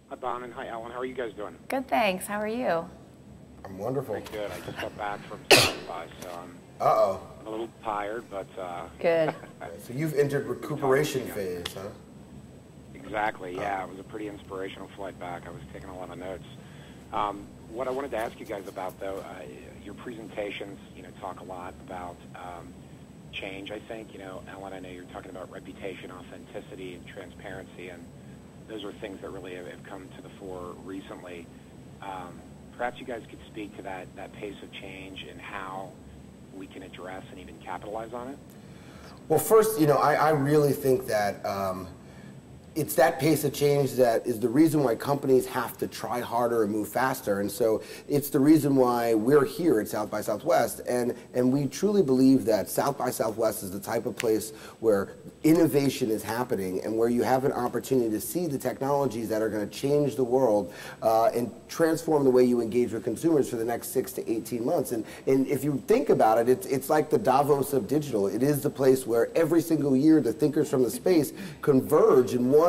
Hi, Bonin. Hi, Ellen. How are you guys doing? Good, thanks. How are you? I'm wonderful. Very good. I just got back from South by, so I'm a little tired, but... Good. So you've entered recuperation phase, huh? Exactly, yeah. It was a pretty inspirational flight back. I was taking a lot of notes. What I wanted to ask you guys about, though, your presentations, talk a lot about change, I think. Ellen, I know you're talking about reputation, authenticity, and transparency, and those are things that really have come to the fore recently. Perhaps you guys could speak to that pace of change and how we can address and even capitalize on it? Well, first, I really think that it's that pace of change that is the reason why companies have to try harder and move faster. And so it's the reason why we're here at South by Southwest. And we truly believe that South by Southwest is the type of place where innovation is happening and where you have an opportunity to see the technologies that are going to change the world and transform the way you engage with consumers for the next 6 to 18 months. And if you think about it, it's like the Davos of Digital. It is the place where every single year the thinkers from the space converge in one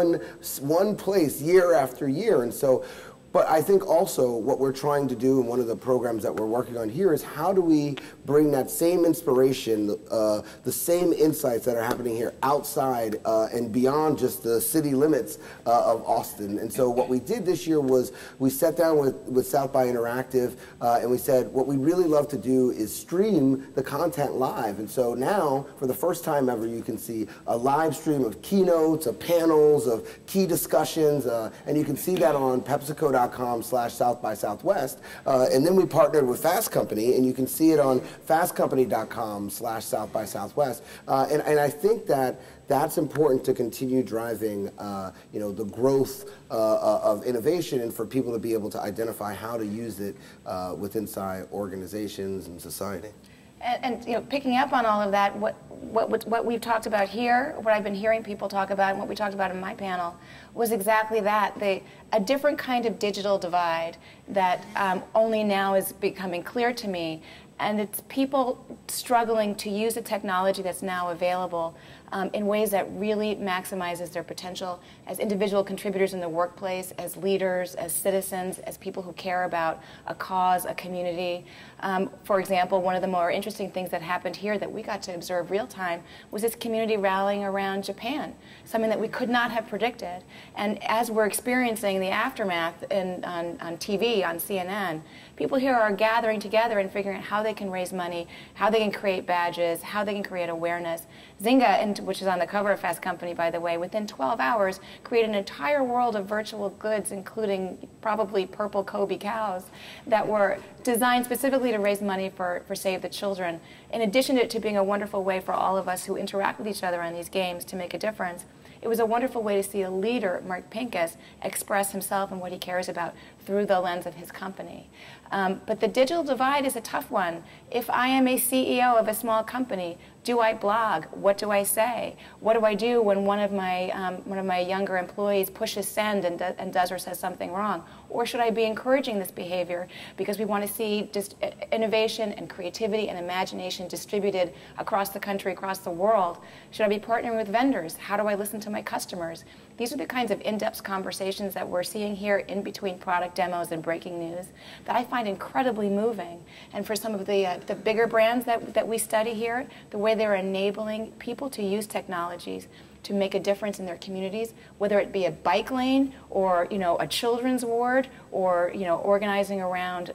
place year after year. And so, but I think also what we're trying to do, and one of the programs that we're working on here, is how do we bring that same inspiration, the same insights that are happening here outside and beyond just the city limits of Austin. And so what we did this year was we sat down with South by Interactive and we said what we'd really love to do is stream the content live. And so now, for the first time ever, you can see a live stream of keynotes, of panels, of key discussions, and you can see that on PepsiCo.com/South by Southwest. And then we partnered with Fast Company, and you can see it on FastCompany.com/South by Southwest. And I think that that's important to continue driving, the growth of innovation, and for people to be able to identify how to use it within organizations and society. And picking up on all of that, what we've talked about here, what I've been hearing people talk about, and what we talked about in my panel, was exactly that, a different kind of digital divide that only now is becoming clear to me. And it's people struggling to use the technology that's now available in ways that really maximizes their potential as individual contributors in the workplace, as leaders, as citizens, as people who care about a cause, a community. For example, one of the more interesting things that happened here that we got to observe real time was this community rallying around Japan, something that we could not have predicted. And as we're experiencing the aftermath on TV, on CNN, people here are gathering together and figuring out how they can raise money, how they can create badges, how they can create awareness. Zynga, which is on the cover of Fast Company, by the way, within 12 hours created an entire world of virtual goods, including probably purple Kobe cows, that were designed specifically to raise money for Save the Children. In addition to it being a wonderful way for all of us who interact with each other on these games to make a difference, it was a wonderful way to see a leader, Mark Pincus, express himself and what he cares about through the lens of his company. But the digital divide is a tough one. If I am a CEO of a small company, do I blog? What do I say? What do I do when one of my younger employees pushes send and does or says something wrong? Or should I be encouraging this behavior because we want to see just innovation and creativity and imagination distributed across the country, across the world? Should I be partnering with vendors? How do I listen to my customers? These are the kinds of in-depth conversations that we're seeing here in between product demos and breaking news that I find incredibly moving. And for some of the bigger brands that we study here, the way they're enabling people to use technologies to make a difference in their communities, whether it be a bike lane or a children's ward or organizing around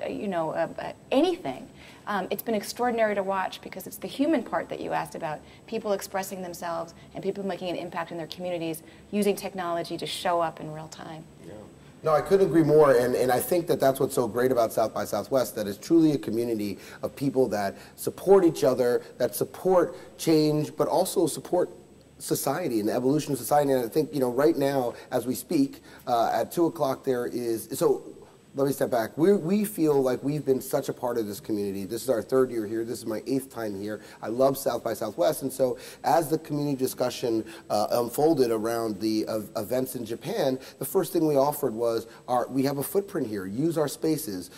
anything. It's been extraordinary to watch because it's the human part that you asked about, people expressing themselves and people making an impact in their communities using technology to show up in real time. Yeah. No, I couldn't agree more, and I think that that's what's so great about South by Southwest, that it's truly a community of people that support each other, that support change, but also support society and the evolution of society. And I think, right now, as we speak, at 2 o'clock there is, so let me step back. We feel like we've been such a part of this community. This is our 3rd year here. This is my 8th time here. I love South by Southwest. And so as the community discussion unfolded around the events in Japan, the first thing we offered was, we have a footprint here. Use our spaces.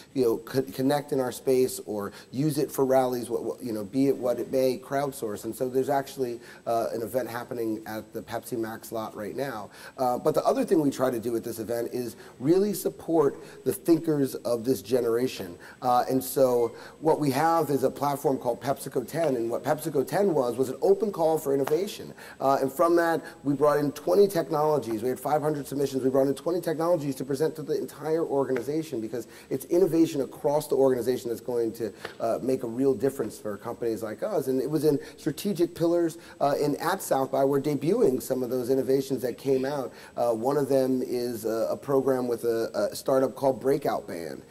Connect in our space or use it for rallies, be it what it may, crowdsource. And so there's actually an event happening at the Pepsi Max lot right now. But the other thing we try to do at this event is really support the thinkers of this generation. And so what we have is a platform called PepsiCo 10, and what PepsiCo 10 was an open call for innovation. And from that, we brought in 20 technologies. We had 500 submissions. We brought in 20 technologies to present to the entire organization, because it's innovation across the organization that's going to make a real difference for companies like us. And it was in strategic pillars, and at South by, we're debuting some of those innovations that came out. One of them is a program with a startup called Breakout Band.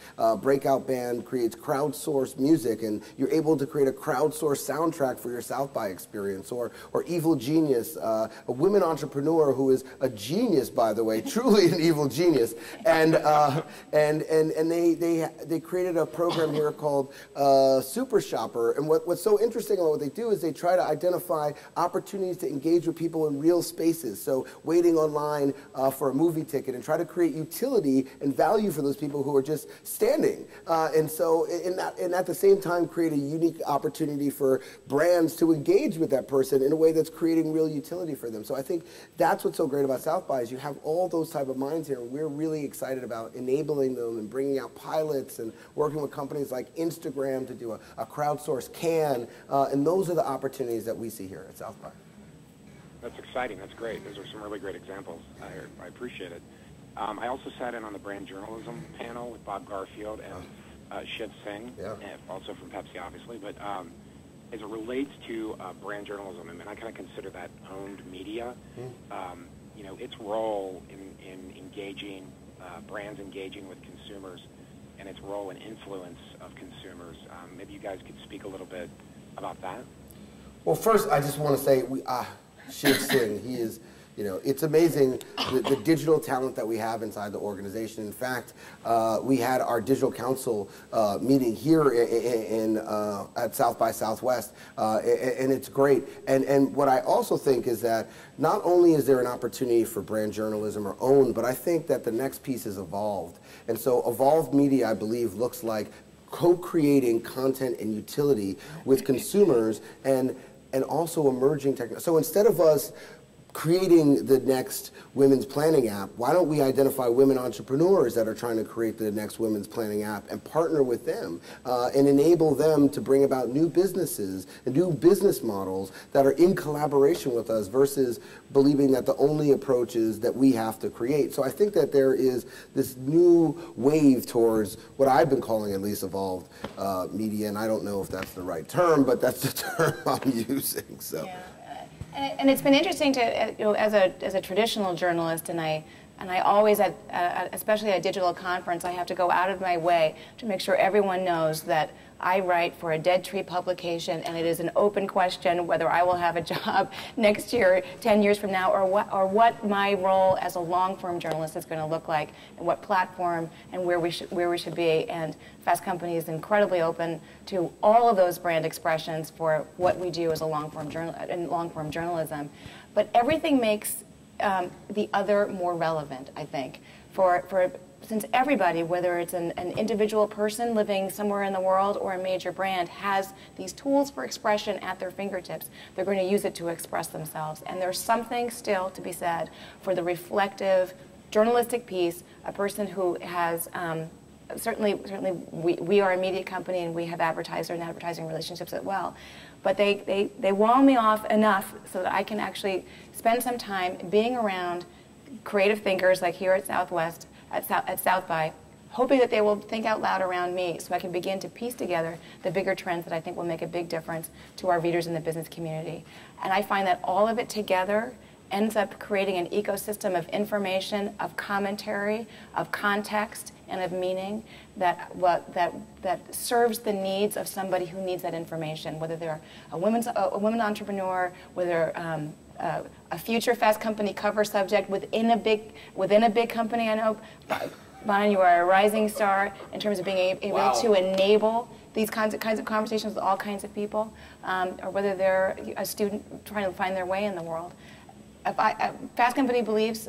Breakout Band creates crowdsourced music, and you're able to create a crowdsourced soundtrack for your South by experience. Or Evil Genius, a women entrepreneur who is a genius, by the way, truly an evil genius. And they created a program here called Super Shopper. And what's so interesting about what they do is they try to identify opportunities to engage with people in real spaces. So waiting online for a movie ticket, and try to create utility and value for those people who are just standing. And at the same time create a unique opportunity for brands to engage with that person in a way that's creating real utility for them. So I think that's what's so great about South by, is you have all those type of minds here. We're really excited about enabling them and bringing out pilots and working with companies like Instagram to do a crowdsourced can. And those are the opportunities that we see here at South by. That's exciting. That's great. Those are some really great examples. I appreciate it. I also sat in on the brand journalism panel with Bob Garfield and Shiv Singh, also from Pepsi, obviously. But as it relates to brand journalism, and I kind of consider that owned media, its role in engaging, brands engaging with consumers, and its role in influence of consumers. Maybe you guys could speak a little bit about that. Well, first, I just want to say, Shiv Singh, he is, it's amazing the digital talent that we have inside the organization. In fact, we had our digital council meeting here at South by Southwest, and it's great. And what I also think is that not only is there an opportunity for brand journalism or owned, but I think that the next piece is evolved. And so evolved media, I believe, looks like co-creating content and utility with consumers and also emerging technology. So instead of us creating the next women's planning app, why don't we identify women entrepreneurs that are trying to create the next women's planning app and partner with them and enable them to bring about new businesses and new business models that are in collaboration with us, versus believing that the only approach is that we have to create. So I think that there is this new wave towards what I've been calling, at least, evolved media, and I don't know if that's the right term, but that's the term I'm using. So. Yeah. And it's been interesting to, as a traditional journalist, and I always, especially at a digital conference, I have to go out of my way to make sure everyone knows that I write for a Dead Tree publication, and it is an open question whether I will have a job next year, 10 years from now, or what my role as a long-form journalist is going to look like, and what platform and where we should be. And Fast Company is incredibly open to all of those brand expressions for what we do as a long-form journalism. But everything makes the other more relevant, I think, since everybody, whether it's an individual person living somewhere in the world or a major brand, has these tools for expression at their fingertips, they're going to use it to express themselves. And there's something still to be said for the reflective journalistic piece, a person who has, certainly we are a media company and we have advertiser and advertising relationships as well. But they wall me off enough so that I can actually spend some time being around creative thinkers like here at Southwest, at South by, hoping that they will think out loud around me so I can begin to piece together the bigger trends that I think will make a big difference to our readers in the business community. And I find that all of it together ends up creating an ecosystem of information, of commentary, of context, and of meaning that serves the needs of somebody who needs that information, whether they're a women entrepreneur, whether a future Fast Company cover subject within a big company. I know Bonin, you are a rising star in terms of being able to enable these kinds of conversations with all kinds of people, or whether they're a student trying to find their way in the world. Fast Company believes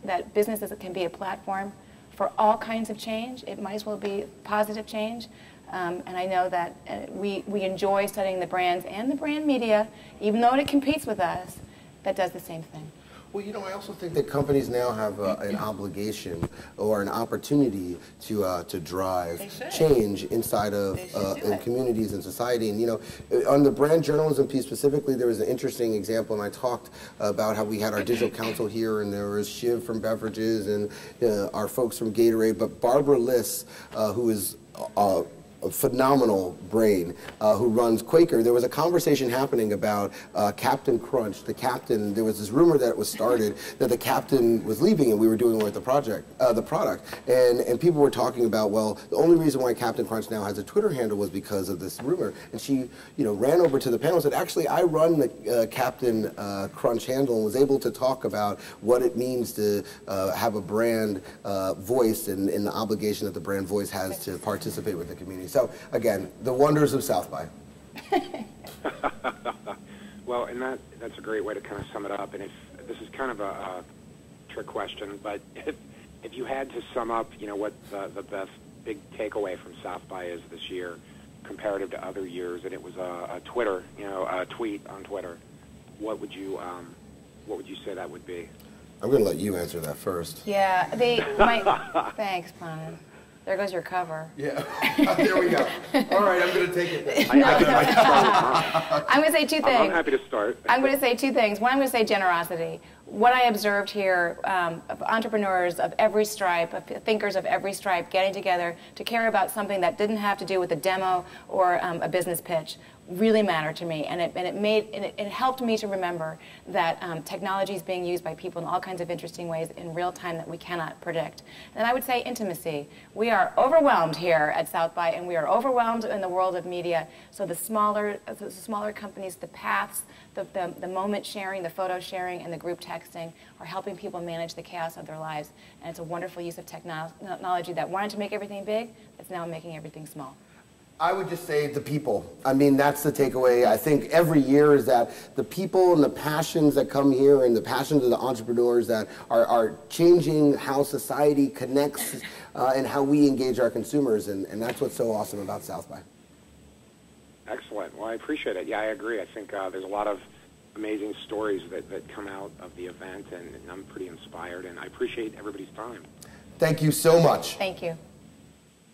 that businesses can be a platform for all kinds of change. It might as well be positive change. And I know that we enjoy studying the brands and the brand media, even though it competes with us, that does the same thing. Well, you know, I also think that companies now have an obligation or an opportunity to drive change inside of in communities and society. And, you know, on the brand journalism piece specifically, there was an interesting example, and I talked about how we had our digital council here, and there was Shiv from Beverages and our folks from Gatorade, but Barbara Liss, who is a phenomenal brain who runs Quaker. There was a conversation happening about Captain Crunch. The captain, there was this rumor that was started that the captain was leaving and we were doing away with the product. And people were talking about, well, the only reason why Captain Crunch now has a Twitter handle was because of this rumor. And she, you know, ran over to the panel and said, actually, I run the Captain Crunch handle, and was able to talk about what it means to have a brand voice and the obligation that the brand voice has to participate with the community. So, again, the wonders of South by. Well, and that's a great way to kind of sum it up. And if this is kind of a trick question, but if you had to sum up, you know, what the best big takeaway from South by is this year, comparative to other years, and it was a Twitter, you know, a tweet on Twitter, what would you say that would be? I'm going to let you answer that first. Yeah, thanks, Bonin. There goes your cover. Yeah, there we go. All right, I'm going to take it. I'm going to say two things. I'm happy to start. I'm going to say two things. One, I'm going to say generosity. What I observed here of entrepreneurs of every stripe, of thinkers of every stripe getting together to care about something that didn't have to do with a demo or a business pitch really mattered to me, and it helped me to remember that technology is being used by people in all kinds of interesting ways in real time that we cannot predict. And I would say intimacy. We are overwhelmed here at South by, and we are overwhelmed in the world of media. So the smaller companies, the paths, the moment sharing, the photo sharing, and the group texting are helping people manage the chaos of their lives. And it's a wonderful use of technology that wanted to make everything big, that's now making everything small. I would just say the people. I mean, that's the takeaway. I think every year is that the people and the passions that come here and the passions of the entrepreneurs that are changing how society connects and how we engage our consumers. And that's what's so awesome about South by. Excellent. Well, I appreciate it. Yeah, I agree. I think there's a lot of amazing stories that come out of the event, and I'm pretty inspired, and I appreciate everybody's time. Thank you so much. Thank you.